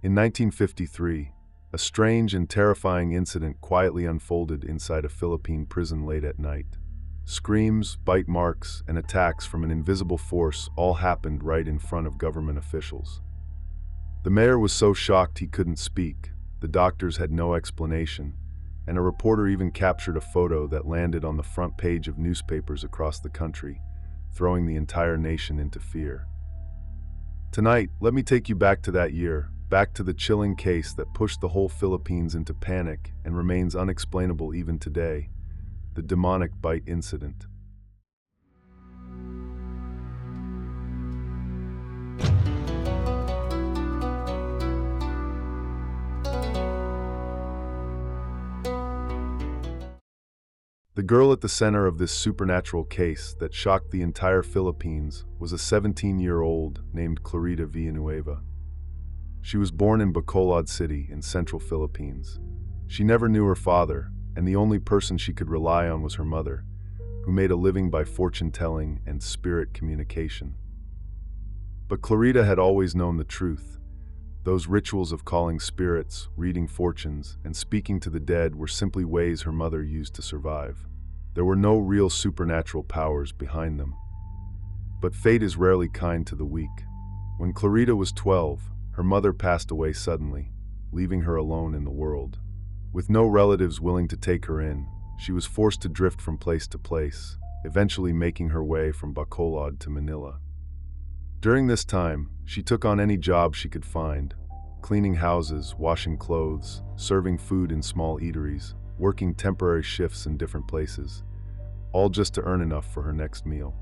In 1953, a strange and terrifying incident quietly unfolded inside a Philippine prison late at night. Screams, bite marks, and attacks from an invisible force all happened right in front of government officials. The mayor was so shocked he couldn't speak, the doctors had no explanation, and a reporter even captured a photo that landed on the front page of newspapers across the country, throwing the entire nation into fear. Tonight, let me take you back to that year, back to the chilling case that pushed the whole Philippines into panic and remains unexplainable even today, the demonic bite incident. The girl at the center of this supernatural case that shocked the entire Philippines was a 17-year-old named Clarita Villanueva. She was born in Bacolod City in central Philippines. She never knew her father, and the only person she could rely on was her mother, who made a living by fortune-telling and spirit communication. But Clarita had always known the truth. Those rituals of calling spirits, reading fortunes, and speaking to the dead were simply ways her mother used to survive. There were no real supernatural powers behind them. But fate is rarely kind to the weak. When Clarita was 12, her mother passed away suddenly, leaving her alone in the world. With no relatives willing to take her in, she was forced to drift from place to place, eventually making her way from Bacolod to Manila. During this time, she took on any job she could find, cleaning houses, washing clothes, serving food in small eateries, working temporary shifts in different places, all just to earn enough for her next meal.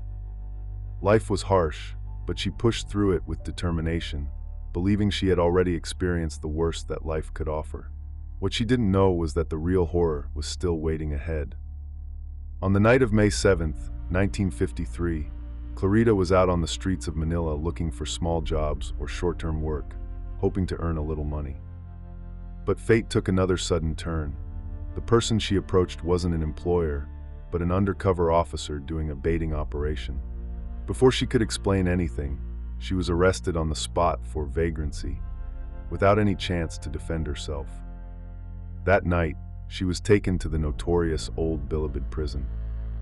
Life was harsh, but she pushed through it with determination, believing she had already experienced the worst that life could offer. What she didn't know was that the real horror was still waiting ahead. On the night of May 7th, 1953, Clarita was out on the streets of Manila looking for small jobs or short-term work, hoping to earn a little money. But fate took another sudden turn. The person she approached wasn't an employer, but an undercover officer doing a baiting operation. Before she could explain anything, she was arrested on the spot for vagrancy, without any chance to defend herself. That night, she was taken to the notorious Old Bilibid prison.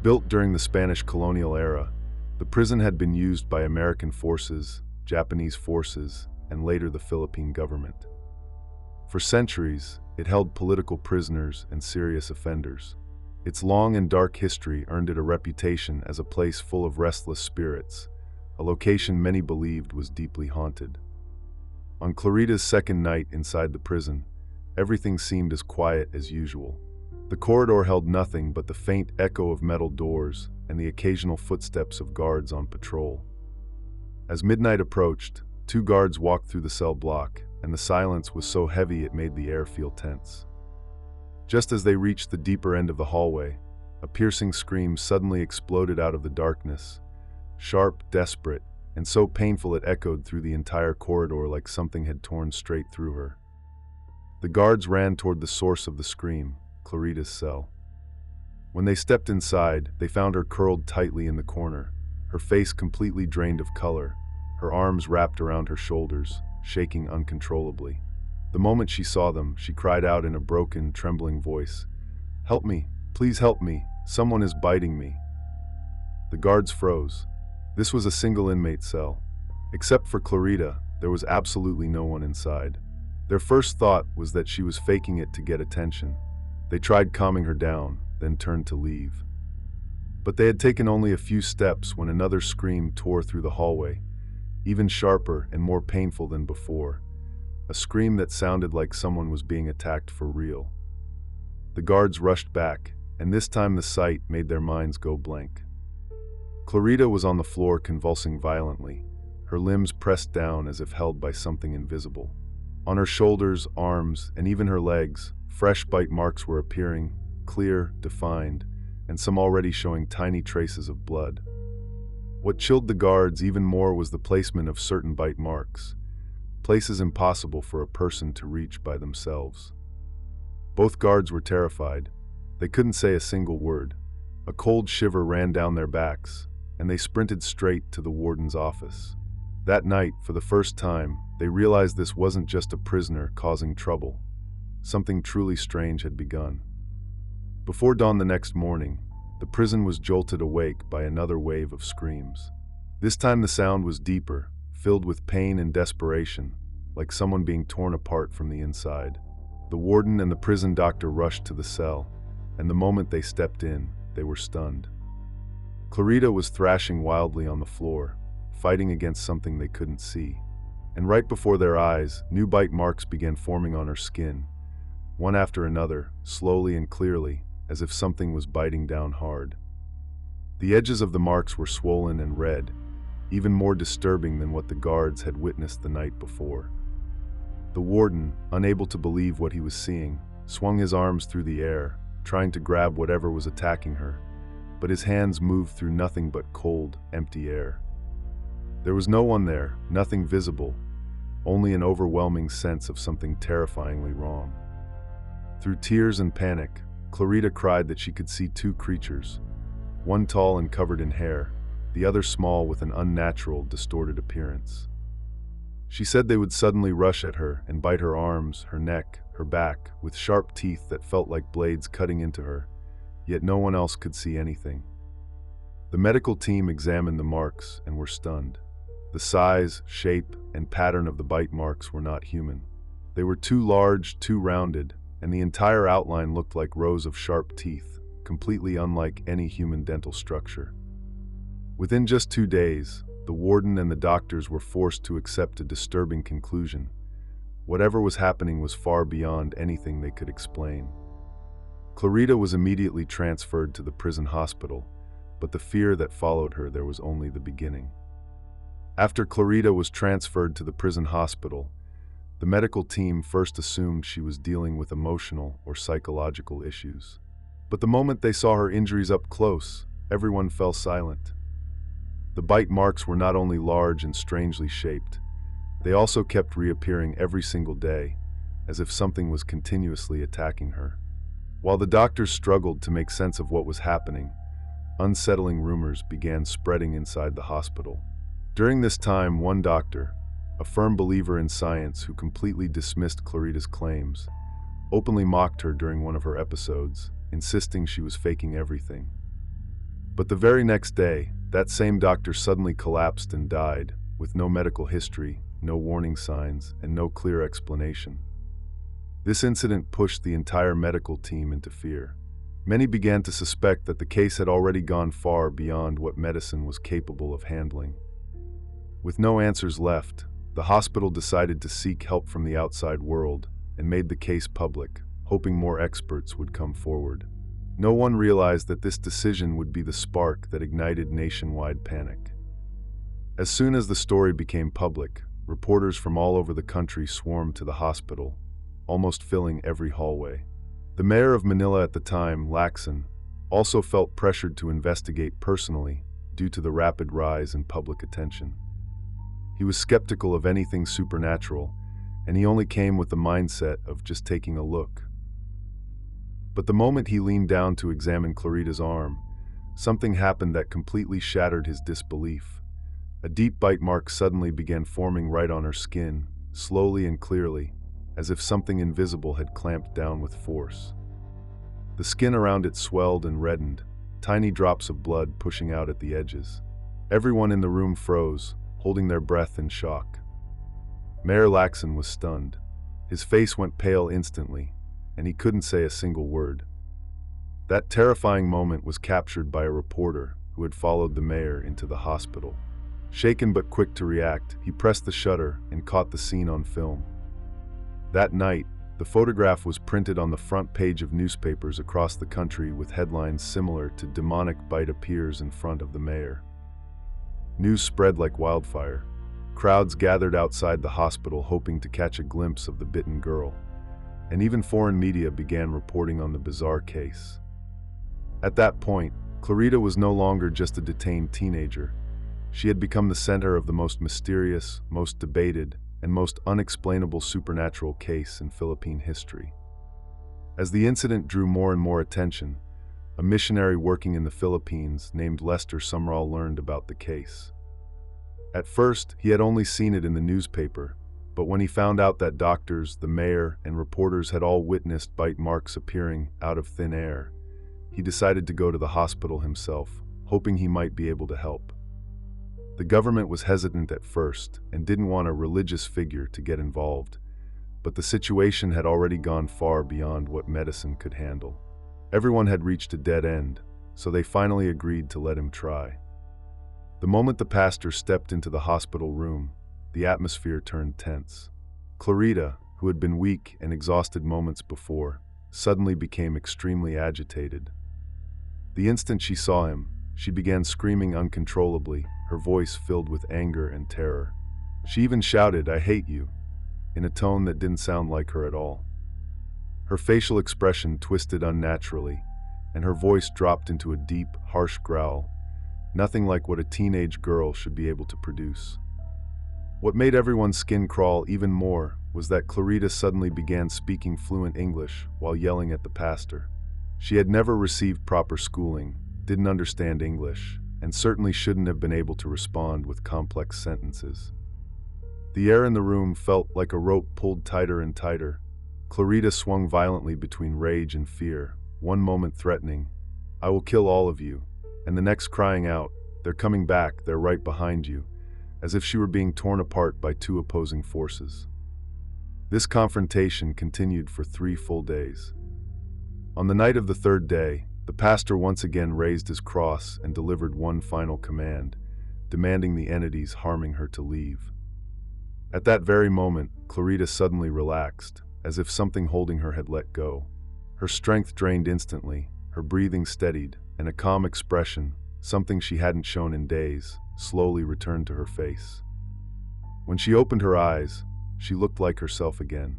Built during the Spanish colonial era, the prison had been used by American forces, Japanese forces, and later the Philippine government. For centuries, it held political prisoners and serious offenders. Its long and dark history earned it a reputation as a place full of restless spirits, a location many believed was deeply haunted. On Clarita's second night inside the prison, everything seemed as quiet as usual. The corridor held nothing but the faint echo of metal doors and the occasional footsteps of guards on patrol. As midnight approached, 2 guards walked through the cell block, and the silence was so heavy it made the air feel tense. Just as they reached the deeper end of the hallway, a piercing scream suddenly exploded out of the darkness, sharp, desperate, and so painful it echoed through the entire corridor like something had torn straight through her. The guards ran toward the source of the scream, Clarita's cell. When they stepped inside, they found her curled tightly in the corner, her face completely drained of color, her arms wrapped around her shoulders, shaking uncontrollably. The moment she saw them, she cried out in a broken, trembling voice, "Help me, please help me, someone is biting me." The guards froze. This was a single inmate cell. Except for Clarita, there was absolutely no one inside. Their first thought was that she was faking it to get attention. They tried calming her down, then turned to leave. But they had taken only a few steps when another scream tore through the hallway, even sharper and more painful than before, a scream that sounded like someone was being attacked for real. The guards rushed back, and this time the sight made their minds go blank. Clarita was on the floor convulsing violently, her limbs pressed down as if held by something invisible. On her shoulders, arms, and even her legs, fresh bite marks were appearing, clear, defined, and some already showing tiny traces of blood. What chilled the guards even more was the placement of certain bite marks, places impossible for a person to reach by themselves. Both guards were terrified. They couldn't say a single word. A cold shiver ran down their backs, and they sprinted straight to the warden's office. That night, for the first time, they realized this wasn't just a prisoner causing trouble. Something truly strange had begun. Before dawn the next morning, the prison was jolted awake by another wave of screams. This time the sound was deeper, filled with pain and desperation, like someone being torn apart from the inside. The warden and the prison doctor rushed to the cell, and the moment they stepped in, they were stunned. Clarita was thrashing wildly on the floor, fighting against something they couldn't see. And right before their eyes, new bite marks began forming on her skin, one after another, slowly and clearly, as if something was biting down hard. The edges of the marks were swollen and red, even more disturbing than what the guards had witnessed the night before. The warden, unable to believe what he was seeing, swung his arms through the air, trying to grab whatever was attacking her, but his hands moved through nothing but cold, empty air. There was no one there, nothing visible, only an overwhelming sense of something terrifyingly wrong. Through tears and panic, Clarita cried that she could see two creatures, one tall and covered in hair, the other small with an unnatural, distorted appearance. She said they would suddenly rush at her and bite her arms, her neck, her back, with sharp teeth that felt like blades cutting into her, yet no one else could see anything. The medical team examined the marks and were stunned. The size, shape, and pattern of the bite marks were not human. They were too large, too rounded, and the entire outline looked like rows of sharp teeth, completely unlike any human dental structure. Within just 2 days, the warden and the doctors were forced to accept a disturbing conclusion. Whatever was happening was far beyond anything they could explain. Clarita was immediately transferred to the prison hospital, but the fear that followed her there was only the beginning. After Clarita was transferred to the prison hospital, the medical team first assumed she was dealing with emotional or psychological issues. But the moment they saw her injuries up close, everyone fell silent. The bite marks were not only large and strangely shaped, they also kept reappearing every single day, as if something was continuously attacking her. While the doctors struggled to make sense of what was happening, unsettling rumors began spreading inside the hospital. During this time, one doctor, a firm believer in science who completely dismissed Clarita's claims, openly mocked her during one of her episodes, insisting she was faking everything. But the very next day, that same doctor suddenly collapsed and died, with no medical history, no warning signs, and no clear explanation. This incident pushed the entire medical team into fear. Many began to suspect that the case had already gone far beyond what medicine was capable of handling. With no answers left, the hospital decided to seek help from the outside world and made the case public, hoping more experts would come forward. No one realized that this decision would be the spark that ignited nationwide panic. As soon as the story became public, reporters from all over the country swarmed to the hospital, almost filling every hallway. The mayor of Manila at the time, Lacson, also felt pressured to investigate personally due to the rapid rise in public attention. He was skeptical of anything supernatural, and he only came with the mindset of just taking a look. But the moment he leaned down to examine Clarita's arm, something happened that completely shattered his disbelief. A deep bite mark suddenly began forming right on her skin, slowly and clearly, as if something invisible had clamped down with force. The skin around it swelled and reddened, tiny drops of blood pushing out at the edges. Everyone in the room froze, holding their breath in shock. Mayor Lacson was stunned. His face went pale instantly, and he couldn't say a single word. That terrifying moment was captured by a reporter who had followed the mayor into the hospital. Shaken but quick to react, he pressed the shutter and caught the scene on film. That night, the photograph was printed on the front page of newspapers across the country with headlines similar to "Demonic Bite Appears in Front of the Mayor." News spread like wildfire. Crowds gathered outside the hospital hoping to catch a glimpse of the bitten girl, and even foreign media began reporting on the bizarre case. At that point, Clarita was no longer just a detained teenager. She had become the center of the most mysterious, most debated, and most unexplainable supernatural case in Philippine history. As the incident drew more and more attention, a missionary working in the Philippines named Lester Sumrall learned about the case. At first, he had only seen it in the newspaper, but when he found out that doctors, the mayor, and reporters had all witnessed bite marks appearing out of thin air, he decided to go to the hospital himself, hoping he might be able to help. The government was hesitant at first and didn't want a religious figure to get involved, but the situation had already gone far beyond what medicine could handle. Everyone had reached a dead end, so they finally agreed to let him try. The moment the pastor stepped into the hospital room, the atmosphere turned tense. Clarita, who had been weak and exhausted moments before, suddenly became extremely agitated. The instant she saw him, she began screaming uncontrollably, her voice filled with anger and terror. She even shouted, "I hate you," in a tone that didn't sound like her at all. Her facial expression twisted unnaturally, and her voice dropped into a deep, harsh growl, nothing like what a teenage girl should be able to produce. What made everyone's skin crawl even more was that Clarita suddenly began speaking fluent English while yelling at the pastor. She had never received proper schooling, didn't understand English, and certainly shouldn't have been able to respond with complex sentences. The air in the room felt like a rope pulled tighter and tighter. Clarita swung violently between rage and fear, one moment threatening, "I will kill all of you," and the next crying out, "They're coming back, they're right behind you," as if she were being torn apart by two opposing forces. This confrontation continued for 3 full days. On the night of the 3rd day, the pastor once again raised his cross and delivered one final command, demanding the entities harming her to leave. At that very moment, Clarita suddenly relaxed, as if something holding her had let go. Her strength drained instantly, her breathing steadied, and a calm expression, something she hadn't shown in days, slowly returned to her face. When she opened her eyes, she looked like herself again.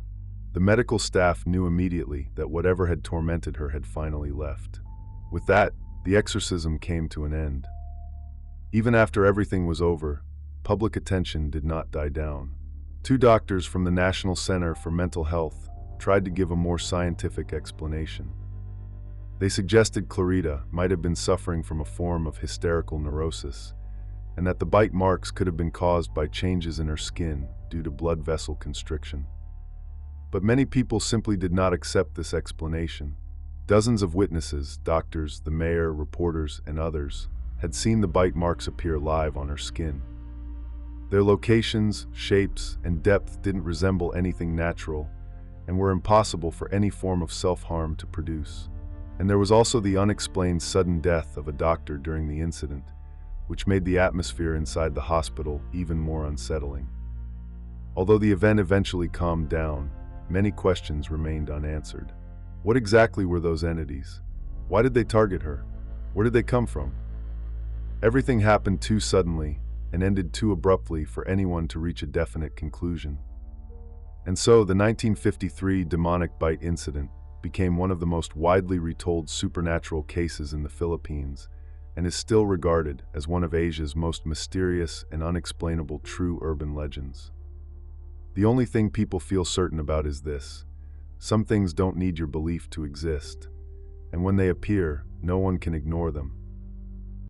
The medical staff knew immediately that whatever had tormented her had finally left. With that, the exorcism came to an end. Even after everything was over, public attention did not die down. 2 doctors from the National Center for Mental Health tried to give a more scientific explanation. They suggested Clarita might have been suffering from a form of hysterical neurosis, and that the bite marks could have been caused by changes in her skin due to blood vessel constriction. But many people simply did not accept this explanation. Dozens of witnesses, doctors, the mayor, reporters, and others, had seen the bite marks appear live on her skin. Their locations, shapes, and depth didn't resemble anything natural and were impossible for any form of self-harm to produce. And there was also the unexplained sudden death of a doctor during the incident, which made the atmosphere inside the hospital even more unsettling. Although the event eventually calmed down, many questions remained unanswered. What exactly were those entities? Why did they target her? Where did they come from? Everything happened too suddenly and ended too abruptly for anyone to reach a definite conclusion. And so the 1953 demonic bite incident became one of the most widely retold supernatural cases in the Philippines and is still regarded as one of Asia's most mysterious and unexplainable true urban legends. The only thing people feel certain about is this: some things don't need your belief to exist, and when they appear, no one can ignore them.